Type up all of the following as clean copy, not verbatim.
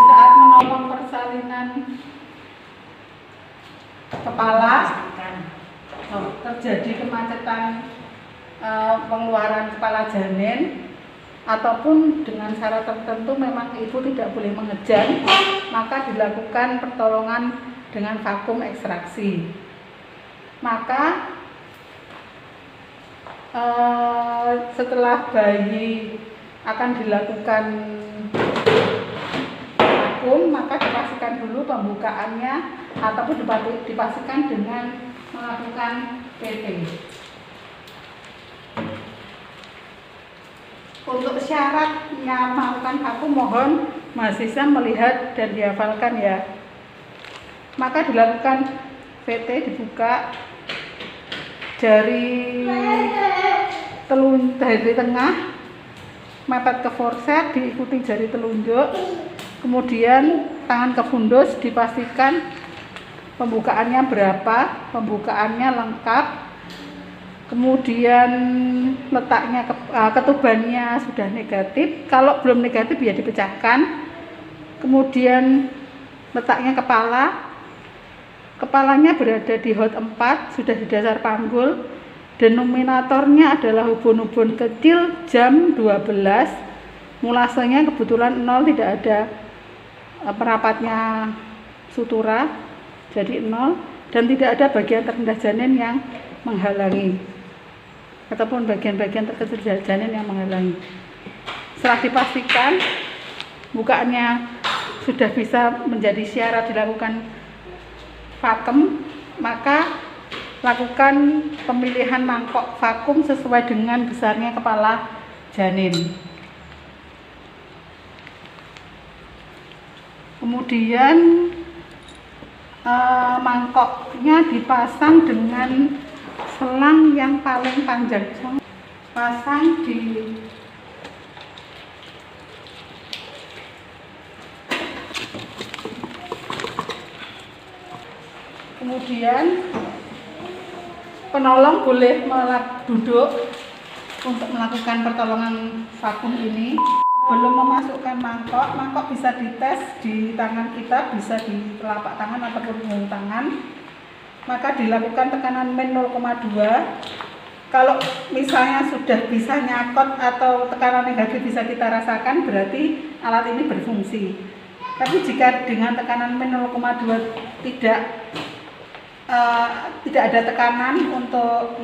Saat menolong persalinan kepala, terjadi kemacetan pengeluaran kepala janin, ataupun dengan syarat tertentu memang ibu tidak boleh mengejan, maka dilakukan pertolongan dengan vakum ekstraksi. Maka setelah bayi akan dilakukan vakum, maka dipastikan dulu pembukaannya ataupun dipastikan dengan melakukan PT. Untuk syaratnya melakukan vakum, mohon mahasiswa melihat dan dihafalkan ya. Maka dilakukan PT, dibuka dari tengah mepet ke forset, diikuti jari telunjuk, kemudian tangan ke fundus, dipastikan pembukaannya berapa, pembukaannya lengkap, kemudian letaknya ketubannya sudah negatif, kalau belum negatif ya dipecahkan, kemudian letaknya kepalanya berada di hot 4, sudah di dasar panggul, denominatornya adalah ubun-ubun kecil jam 12, mulasanya kebetulan 0, tidak ada perapatnya sutura, jadi 0, dan tidak ada bagian terendah janin yang menghalangi ataupun bagian-bagian terkecil janin yang menghalangi. Setelah dipastikan bukaannya sudah bisa menjadi syarat dilakukan vakum, maka lakukan pemilihan mangkok vakum sesuai dengan besarnya kepala janin. Kemudian mangkoknya dipasang dengan selang yang paling panjang, pasang di kemudian penolong boleh duduk untuk melakukan pertolongan vakum ini. Belum memasukkan mangkok bisa dites di tangan kita, bisa di telapak tangan ataupun ujung tangan. Maka dilakukan tekanan min 0,2. Kalau misalnya sudah bisa nyakot atau tekanan negatif bisa kita rasakan, berarti alat ini berfungsi. Tapi jika dengan tekanan min 0,2 tidak ada tekanan untuk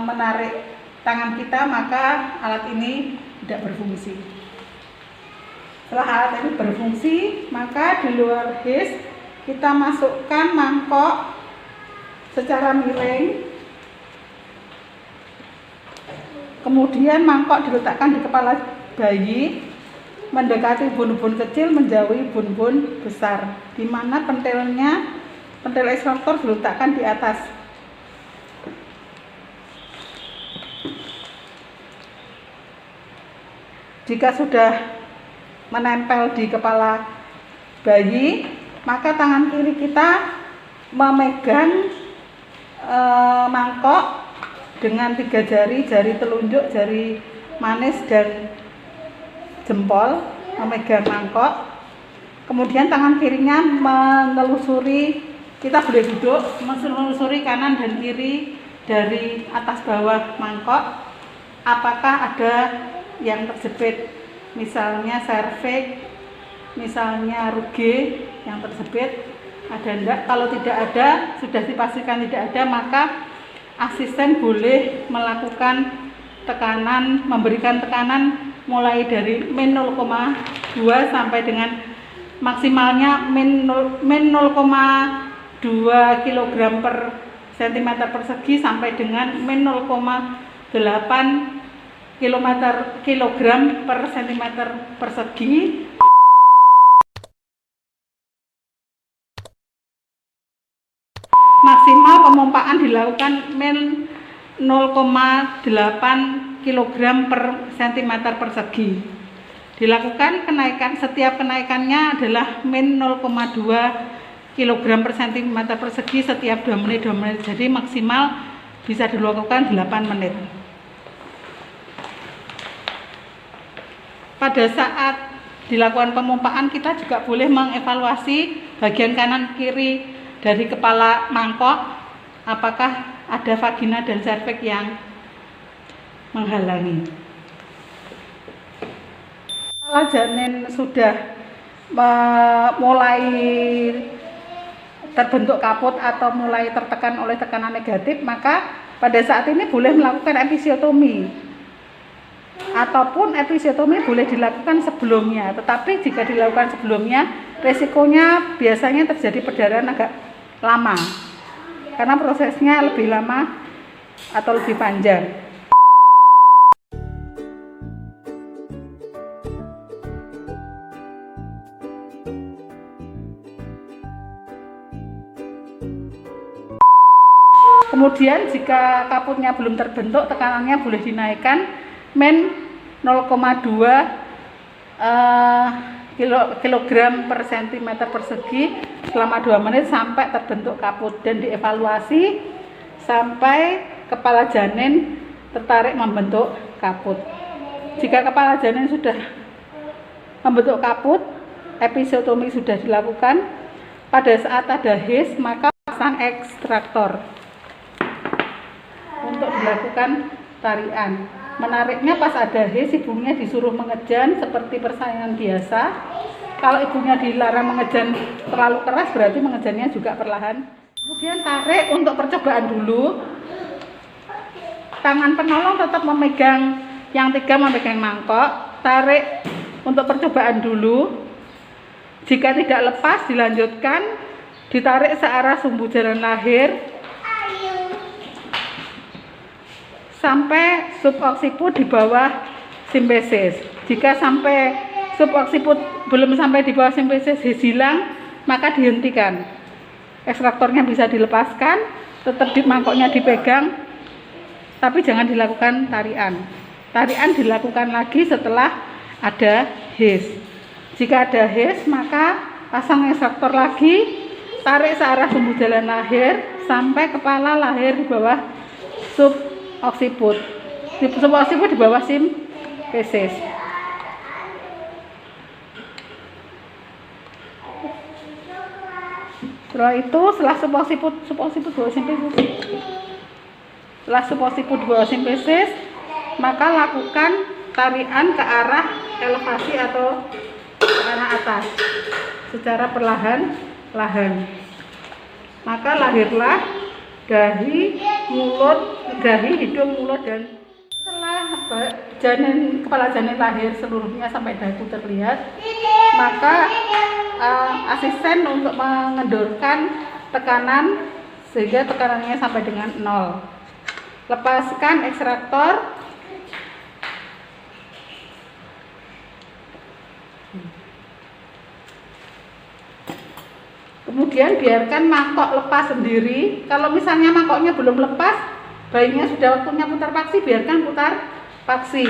menarik tangan kita, maka alat ini tidak berfungsi. Setelah alat ini berfungsi, maka di luar his kita masukkan mangkok secara miring, kemudian mangkok diletakkan di kepala bayi mendekati ubun-ubun kecil menjauhi ubun-ubun besar, di mana pentil ekstraktor diletakkan di atas. Jika sudah menempel di kepala bayi, maka tangan kiri kita memegang mangkok dengan 3 jari, jari telunjuk, jari manis, dan jempol memegang mangkok. Kemudian tangan kirinya menelusuri, kita boleh duduk, menelusuri kanan dan kiri dari atas bawah mangkok, apakah ada yang terjepit, misalnya serviks, misalnya ruge yang terjepit, ada enggak. Kalau tidak ada, sudah dipastikan tidak ada, maka asisten boleh melakukan tekanan, memberikan tekanan mulai dari min 0,2 sampai dengan maksimalnya min 0,2 kg per cm persegi sampai dengan min 0,8 kg per cm persegi. Maksimal pemompaan dilakukan min 0,8 kg per cm persegi. Dilakukan kenaikan, setiap kenaikannya adalah min 0,2 kg per cm persegi setiap 2 menit. Jadi maksimal bisa dilakukan 8 menit. Pada saat dilakukan pemumpaan, kita juga boleh mengevaluasi bagian kanan kiri dari kepala mangkok, apakah ada vagina dan serviks yang menghalangi. Kalau janin sudah mulai terbentuk kaput atau mulai tertekan oleh tekanan negatif, maka pada saat ini boleh melakukan episiotomi, ataupun episiotomi boleh dilakukan sebelumnya. Tetapi jika dilakukan sebelumnya, resikonya biasanya terjadi perdarahan agak lama karena prosesnya lebih lama atau lebih panjang. Kemudian jika kaputnya belum terbentuk, tekanannya boleh dinaikkan min 0,2 kilogram per sentimeter persegi selama 2 menit sampai terbentuk kaput, dan dievaluasi sampai kepala janin tertarik membentuk kaput. Jika kepala janin sudah membentuk kaput, episiotomi sudah dilakukan. Pada saat ada HIS, maka pasang ekstraktor untuk dilakukan tarian. Menariknya pas ada HIS, ibunya disuruh mengejan seperti persaingan biasa. Kalau ibunya dilarang mengejan terlalu keras, berarti mengejannya juga perlahan. Kemudian tarik untuk percobaan dulu. Tangan penolong tetap memegang, yang 3 memegang mangkok. Tarik untuk percobaan dulu. Jika tidak lepas, dilanjutkan. Ditarik searah sumbu jalan lahir sampai suboksiput di bawah simpesis. Jika sampai suboksiput belum sampai di bawah simpesis hilang, maka dihentikan. Ekstraktornya bisa dilepaskan, tetap di mangkoknya dipegang, tapi jangan dilakukan tarian. Tarian dilakukan lagi setelah ada HIS. Jika ada HIS, maka pasang ekstraktor lagi, tarik searah sumbu jalan lahir sampai kepala lahir di bawah suboksiput. Suboksiput di bawah simpesis. Setelah itu, setelah suboksiput bawah simpesis, setelah suboksiput bawah simpesis, maka lakukan tarian ke arah elevasi atau ke arah atas secara perlahan-lahan. Maka lahirlah dahi, hidung, mulut, dan setelah kepala janin lahir seluruhnya sampai dagu terlihat, maka asisten untuk mengendorkan tekanan sehingga tekanannya sampai dengan 0. Lepaskan ekstraktor. Kemudian biarkan mangkok lepas sendiri. Kalau misalnya mangkoknya belum lepas, bayinya sudah waktunya putar paksi, biarkan putar paksi.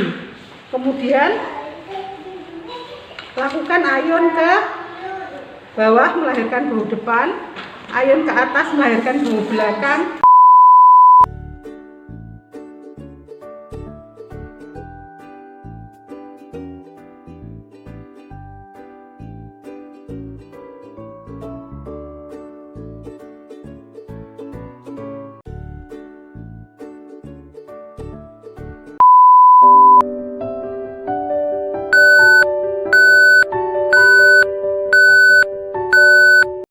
Kemudian lakukan ayun ke bawah melahirkan bahu depan, ayun ke atas melahirkan bahu belakang,